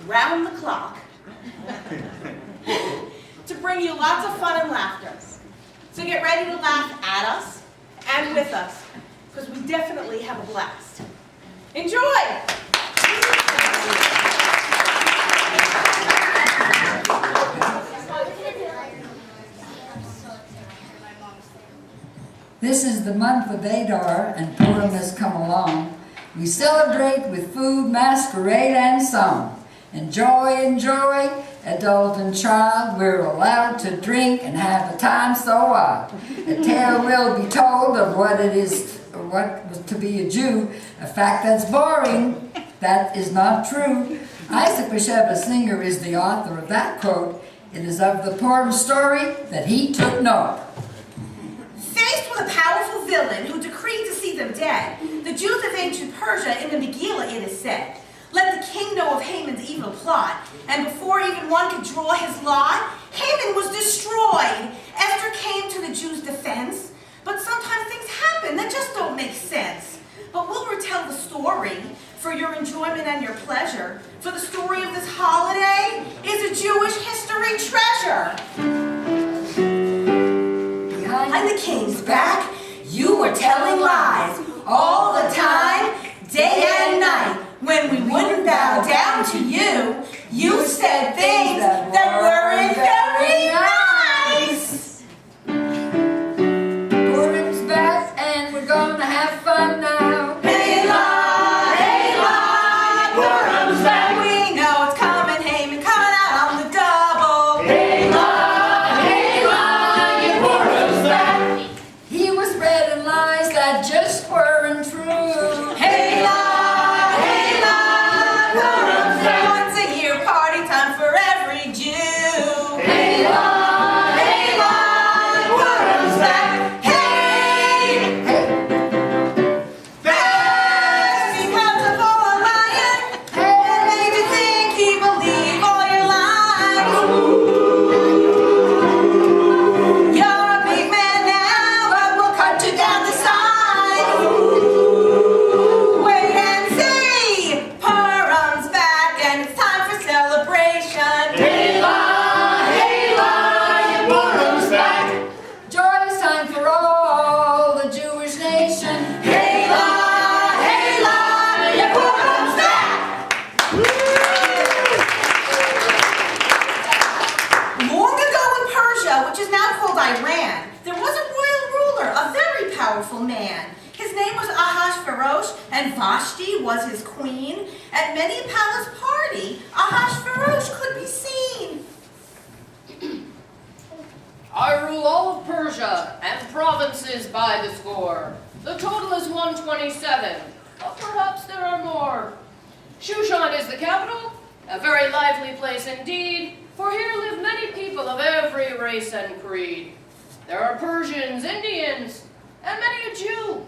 round the clock to bring you lots of fun and laughter. So get ready to laugh at us and with us, because we definitely have a blast. Enjoy! This is the month of Adar, and Purim has come along. We celebrate with food, masquerade, and song. Enjoy, enjoy, adult and child, we're allowed to drink and have a time so wild. A tale will be told of what it was to be a Jew, a fact that's boring, that is not true. Isaac Bashevis Singer is the author of that quote. It is of the Purim story that he took note. Faced with a powerful villain who decreed to see them dead, the Jews of ancient Persia in the Megillah it is said, let the king know of Haman's evil plot, and before even one could draw his lot, Haman was destroyed. Esther came to the Jews' defense, but sometimes things happen that just don't make sense. But we'll retell the story for your enjoyment and your pleasure, for the story of this holiday is a Jewish history treasure. Behind the king's back, you were telling lies all the time, day and night. When we wouldn't bow down to you, you said things that weren't very nice. Purim's back and we're gonna have fun now. Megillah, Purim's back. We know it's coming, Haman coming out on the double. Megillah, Purim's back. He was spreading lies that just weren't true. Once a year, party time for every Jew. Purim's back. Hey! That's because of all lying. What made you think he believed all your lies? You're a big man now, but we'll cut you down to size. Wait and see. Purim's back and it's time for celebration. Purim's back. Joyous time for all the Jewish nation. Purim's back. Long ago in Persia, which is now called Iran, there was a royal ruler, a very powerful man. His name was Ahasuerus, and Vashti was his queen. At many a palace party, Ahasuerus could be seen. I rule all of Persia and provinces by the score. The total is 127, but perhaps there are more. Shushan is the capital, a very lively place indeed, for here live many people of every race and creed. There are Persians, Indians, and many a Jew,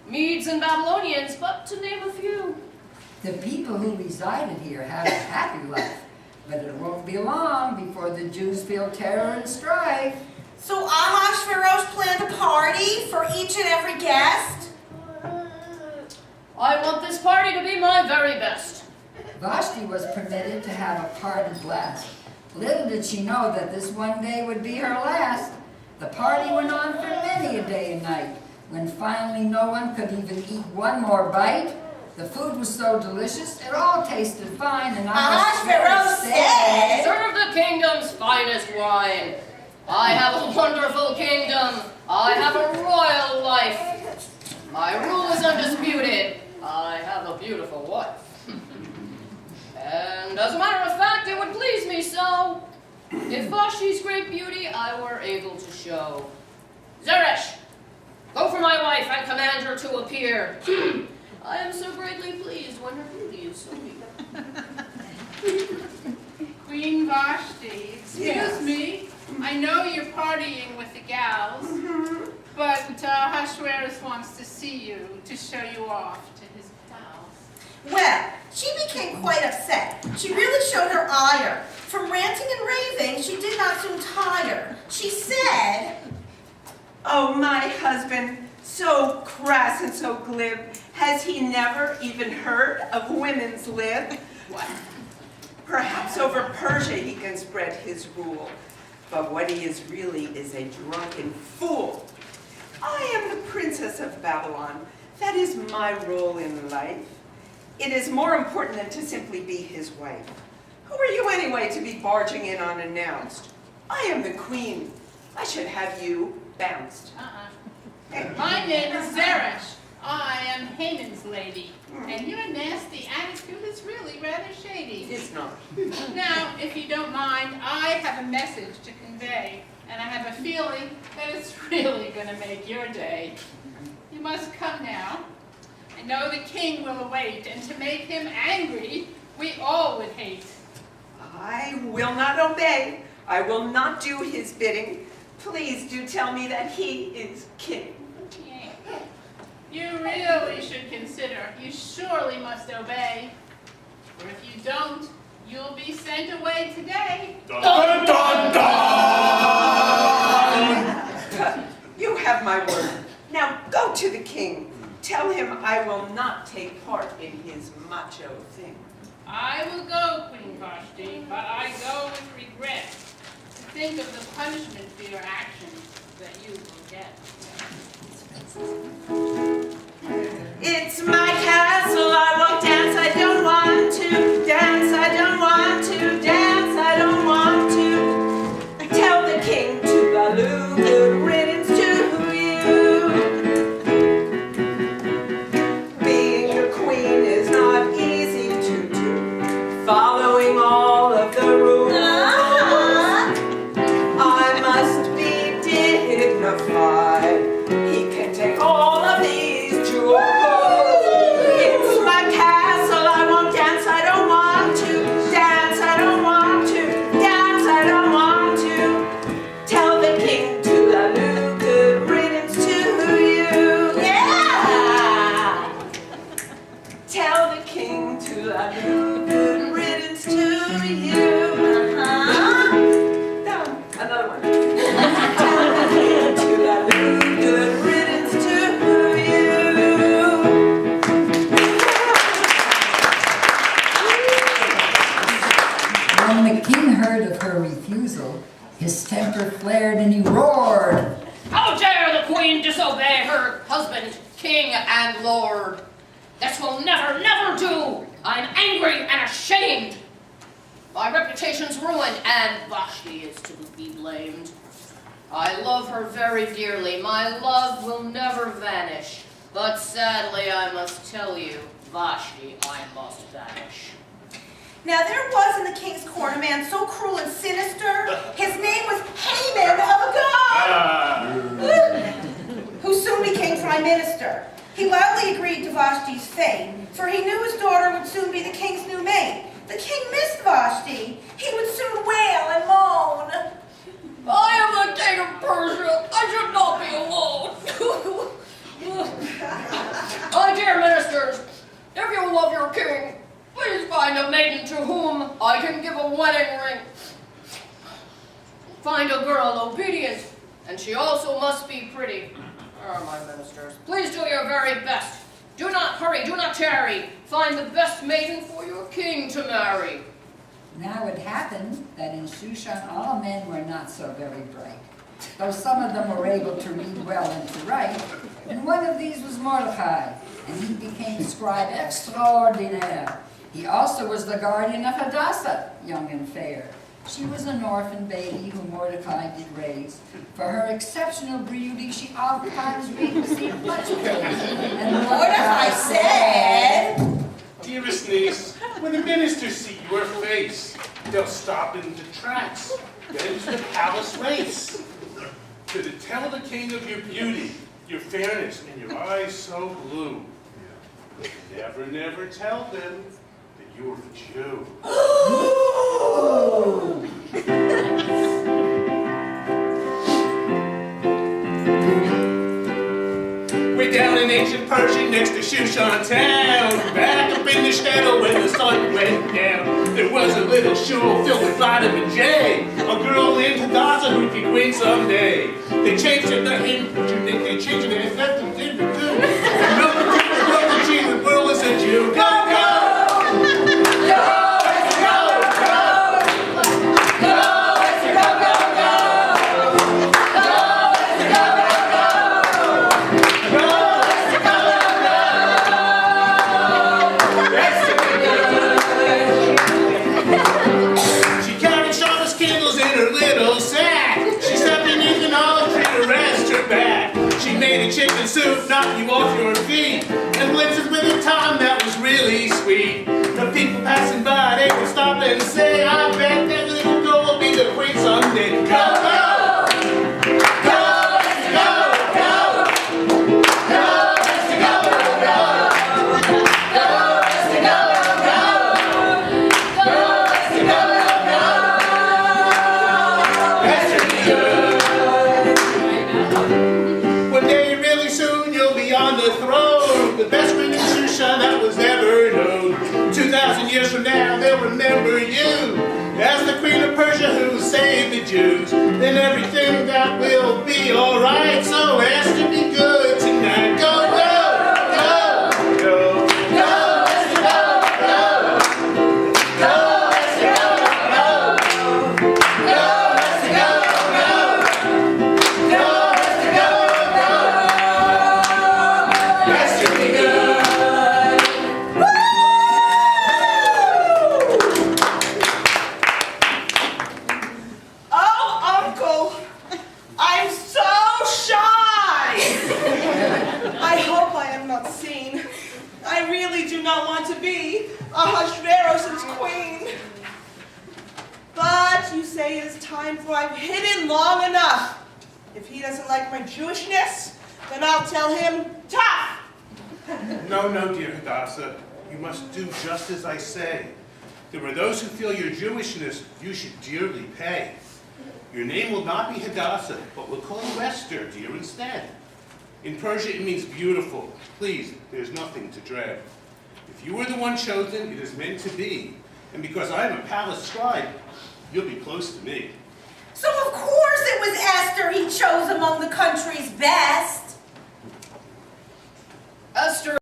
Medes and Babylonians, but to name a few. The people who resided here have a happy life, but it won't be long before the Jews feel terror and strife. So Ahasuerus planned a party for each and every guest. I want this party to be my very best. Vashti was permitted to have a party blast. Little did she know that this one day would be her last. The party went on for many a day and night, when finally no one could even eat one more bite. The food was so delicious, it all tasted fine, and Ahasuerus said, Serve the kingdom's finest wine. I have a wonderful kingdom. I have a royal life. My rule is undisputed. I have a beautiful wife. And as a matter of fact, it would please me so if Vashti's great beauty I were able to show. Zeresh, go for my wife and command her to appear. I am so greatly pleased when her beauty is so near. Queen Vashti, excuse me. I know you're partying with the gals, but Ahasuerus wants to see you to show you off to his palace. Well, she became quite upset. She really showed her ire. From ranting and raving, she did not soon tire. She said, Oh, my husband, so crass and so glib, has he never even heard of women's lib? What? over Persia he can spread his rule. But what he is really is a drunken fool. I am the princess of Babylon. That is my role in life. It is more important than to simply be his wife. Who are you anyway to be barging in unannounced? I am the queen. I should have you bounced. My name is Zeresh. I am Haman's lady. And your nasty attitude is really rather shady. It's not. Now, if you don't mind, I have a message to convey. And I have a feeling that it's really going to make your day. You must come now. I know the king will await, and to make him angry, we all would hate. I will not obey. I will not do his bidding. Please do tell me that he is king. You really should consider. You surely must obey. For if you don't, you'll be sent away today. Dun, dun, dun, dun. You have my word. Now go to the king. Tell him I will not take part in his macho thing. I will go, Queen Vashti, but I go with regret to think of the punishment for your actions that you will get. It's my castle, I won't dance, I don't want to dance, I don't want to dance, I don't want to. Tell the king to Baloo, good riddance to you. Being a queen is not easy to do, following all of the rules. I must be dignified, he can take all of these jewels. It's my castle, I won't dance, I don't want to dance, I don't want to dance, I don't want to. Tell the king to Laloo, good riddance to you. Yeah! Tell the king to Laloo, good riddance to you. Down, another one. Tell the king to Laloo, good riddance to you. When the king heard of her refusal, his temper flared and he roared. How dare the queen disobey her husband, king and lord? This will never, never do. I'm angry and ashamed. My reputation's ruined, and Vashti is to be blamed. I love her very dearly. My love will never vanish. But sadly, I must tell you, Vashti, I must vanish. Now there was in the king's court a man so cruel and sinister, his name was Haman of Agag, who soon became prime minister. He loudly agreed to Vashti's fate, for he knew his daughter would soon be the king's new maid. The king missed Vashti. He would soon wail and moan. I am the king of Persia. I should not be alone. My dear ministers, if you love your king, please find a maiden to whom I can give a wedding ring. Find a girl obedient, and she also must be pretty. Where are my ministers? Please do your very best. Do not hurry, do not tarry. Find the best maiden for your king to marry. Now it happened that in Shushan all men were not so very bright, though some of them were able to read well and to write. And one of these was Mordecai, and he became scribe extraordinaire. He also was the guardian of Hadassah, young and fair. She was an orphan baby whom Mordecai did raise. For her exceptional beauty, she oftentimes received much praise. And Mordecai said, Dearest niece, when the ministers see your face, they'll stop in the tracks, then to the palace race. To tell the king of your beauty, your fairness, and your eyes so blue. Never, never tell them that you're a Jew. Way down in ancient Persia next to Shushan town, back up in the shtetl when the sun went down, there was a little shul filled with vitamin J, a girl named Hadassah who'd be queen someday. They changed her name, they changed her name, that's the different too. Milk the cheese, the world is a Jew. Go, go! Go, go, go, knock you off your feet, and blitzes with a time that was really sweet. The people passing by, they would stop and say, I bet that little girl will be the queen someday. Go, go! Years from now, they'll remember you as the Queen of Persia who saved the Jews. Then everything that will be alright. So Esther, be good tonight. Go, go, go, go, go, Esther, go, go, go, Esther, go, go, go, Esther, go, go, go, Esther, go, go, Esther, be good. For I've hidden long enough. If he doesn't like my Jewishness, then I'll tell him, tough! No, no, dear Hadassah. You must do just as I say. There are those who feel your Jewishness you should dearly pay. Your name will not be Hadassah, but we'll call you Esther, dear, instead. In Persia, it means beautiful. Please, there's nothing to dread. If you were the one chosen, it is meant to be. And because I am a palace scribe, you'll be close to me. So of course it was Esther he chose among the country's best.